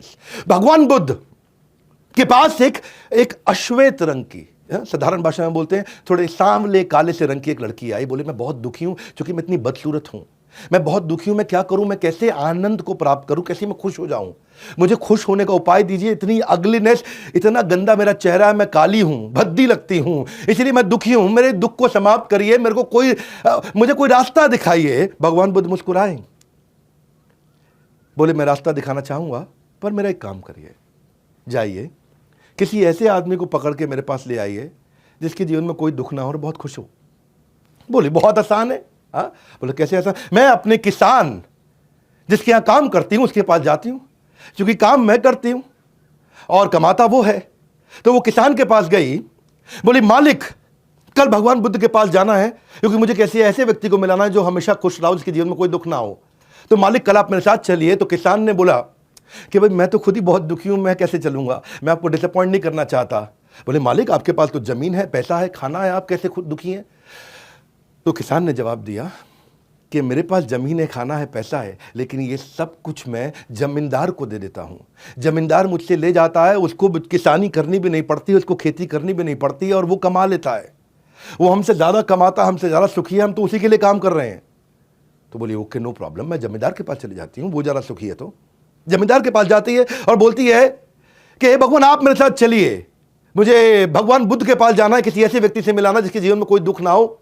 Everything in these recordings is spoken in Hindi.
अगलीनेस। भगवान बुद्ध के पास एक एक अश्वेत रंग की, साधारण भाषा में बोलते हैं थोड़े सांवले काले से रंग की एक लड़की आई। बोले मैं बहुत दुखी हूं क्योंकि मैं इतनी बदसूरत हूं, मैं बहुत दुखी हूं, मैं क्या करूं, मैं कैसे आनंद को प्राप्त करूं, कैसे मैं खुश हो जाऊं, मुझे खुश होने का उपाय दीजिए। इतनी अगलीनेस, इतना गंदा मेरा चेहरा है, मैं काली हूं, भद्दी लगती हूं, इसलिए मैं दुखी हूं, मेरे दुख को समाप्त करिए, मेरे को मुझे कोई रास्ता दिखाइए। भगवान बुद्ध मुस्कुराए, बोले मैं रास्ता दिखाना चाहूंगा, पर मेरा एक काम करिए, जाइए किसी ऐसे आदमी को पकड़ के मेरे पास ले आइए जिसके जीवन में कोई दुख ना हो और बहुत खुश हो। बोले बहुत आसान है। हाँ, बोले कैसे आसान? मैं अपने किसान जिसके यहां काम करती हूं उसके पास जाती हूं, क्योंकि काम मैं करती हूं और कमाता वो है। तो वो किसान के पास गई, बोली मालिक कल भगवान बुद्ध के पास जाना है क्योंकि मुझे कैसे ऐसे व्यक्ति को मिलाना है जो हमेशा खुश रहा, उसके जीवन में कोई दुख ना हो। तो मालिक कल आप मेरे साथ चलिए। तो किसान ने बोला कि भाई मैं तो खुद ही बहुत दुखी हूं, मैं कैसे चलूंगा, मैं आपको डिसअपॉइंट नहीं करना चाहता। बोले मालिक आपके पास तो जमीन है, पैसा है, खाना है, आप कैसे खुद दुखी हैं? तो किसान ने जवाब दिया कि मेरे पास जमीन है, खाना है, पैसा है, लेकिन ये सब कुछ मैं जमींदार को दे देता हूं। जमींदार मुझसे ले जाता है, उसको किसानी करनी भी नहीं पड़ती, उसको खेती करनी भी नहीं पड़ती और वो कमा लेता है। वो हमसे ज्यादा कमाता, हमसे ज्यादा सुखी है, हम तो उसी के लिए काम कर रहे हैं। तो बोली ओके नो प्रॉब्लम, मैं जमींदार के पास चली जाती हूँ, वो ज्यादा सुखी है। तो जमींदार के पास जाती है और बोलती है कि भगवान आप मेरे साथ चलिए, मुझे भगवान बुद्ध के पास जाना है, किसी ऐसे व्यक्ति से मिलाना जिसके जीवन में कोई दुख ना हो।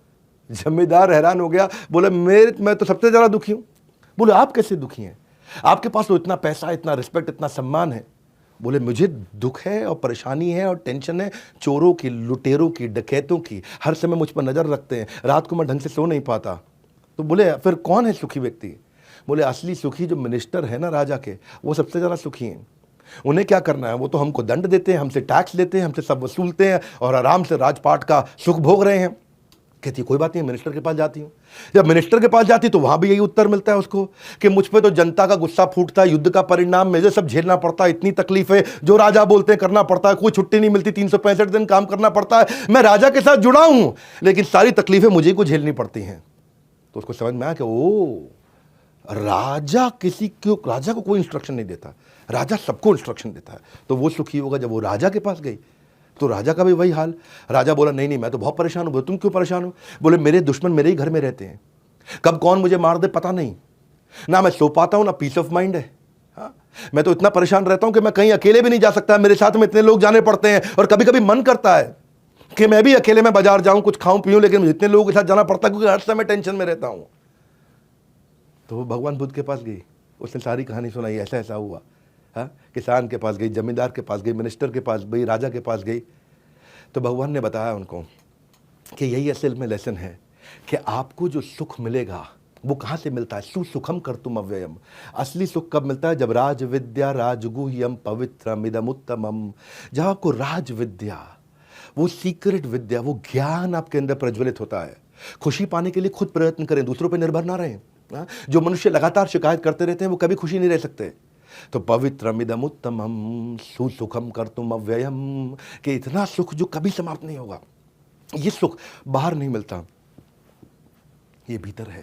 जमींदार हैरान हो गया, बोले मैं तो सबसे ज्यादा दुखी हूं। बोले आप कैसे दुखी हैं, आपके पास तो इतना पैसा, इतना रिस्पेक्ट, इतना सम्मान है। बोले मुझे दुख है और परेशानी है और टेंशन है, चोरों की, लुटेरों की, डकैतों की, हर समय मुझ पर नजर रखते हैं, रात को मैं ढंग से सो नहीं पाता। तो बोले फिर कौन है सुखी व्यक्ति? बोले असली सुखी जो मिनिस्टर है ना राजा के, वो सबसे ज्यादा सुखी हैं। उन्हें क्या करना है, वो तो हमको दंड देते हैं, हमसे टैक्स लेते हैं, हमसे सब वसूलते हैं और आराम से राजपाट का सुख भोग रहे हैं। कहती कोई बात नहीं, मिनिस्टर के पास जाती हूँ। जब मिनिस्टर के पास जाती तो वहां भी यही उत्तर मिलता है उसको कि मुझ पे तो जनता का गुस्सा फूटता है, युद्ध का परिणाम मुझे सब झेलना पड़ता है, इतनी तकलीफें जो राजा बोलते हैं करना पड़ता है, कोई छुट्टी नहीं मिलती, 365 दिन काम करना पड़ता है, मैं राजा के साथ जुड़ा हूं लेकिन सारी तकलीफें मुझे को झेलनी पड़ती हैं। तो उसको समझ में आया कि ओ राजा राजा को कोई इंस्ट्रक्शन नहीं देता, राजा सबको इंस्ट्रक्शन देता है। तो वो सुखी होगा। जब वो राजा के पास गई तो राजा का भी वही हाल। राजा बोला नहीं मैं तो बहुत परेशान हूं। बोले तुम क्यों परेशान हो? बोले मेरे दुश्मन मेरे ही घर में रहते हैं, कब कौन मुझे मार दे पता नहीं, ना मैं सो पाता हूं ना पीस ऑफ माइंड है। हाँ? मैं तो इतना परेशान रहता हूं कि मैं कहीं अकेले भी नहीं जा सकता, मेरे साथ में इतने लोग जाने पड़ते हैं और कभी कभी मन करता है कि मैं भी अकेले में बाजार जाऊं, कुछ खाऊं पीऊं, लेकिन इतने लोगों के साथ जाना पड़ता है क्योंकि हर समय टेंशन में रहता हूं। तो वो भगवान बुद्ध के पास गई, उसने सारी कहानी सुनाई, ऐसा ऐसा हुआ। हाँ, किसान के पास गई, जमींदार के पास गई, मिनिस्टर के पास गई, राजा के पास गई। तो भगवान ने बताया उनको कि यही असल में लेसन है कि आपको जो सुख मिलेगा वो कहाँ से मिलता है? सुसुखम कर्तुम अव्ययम। असली सुख कब मिलता है? जब राज विद्या राजगुह्यम पवित्रम इदम उत्तमम। जब आपको राज विद्या, वो सीक्रेट विद्या, वो ज्ञान आपके अंदर प्रज्वलित होता है। खुशी पाने के लिए खुद प्रयत्न करें, दूसरों पर निर्भर ना रहें। जो मनुष्य लगातार शिकायत करते रहते हैं वो कभी खुशी नहीं रह सकते। तो पवित्रमिदम उत्तमम सुसुखम कर्तुम अव्ययम, कि इतना सुख जो कभी समाप्त नहीं होगा। ये सुख बाहर नहीं मिलता, ये भीतर है।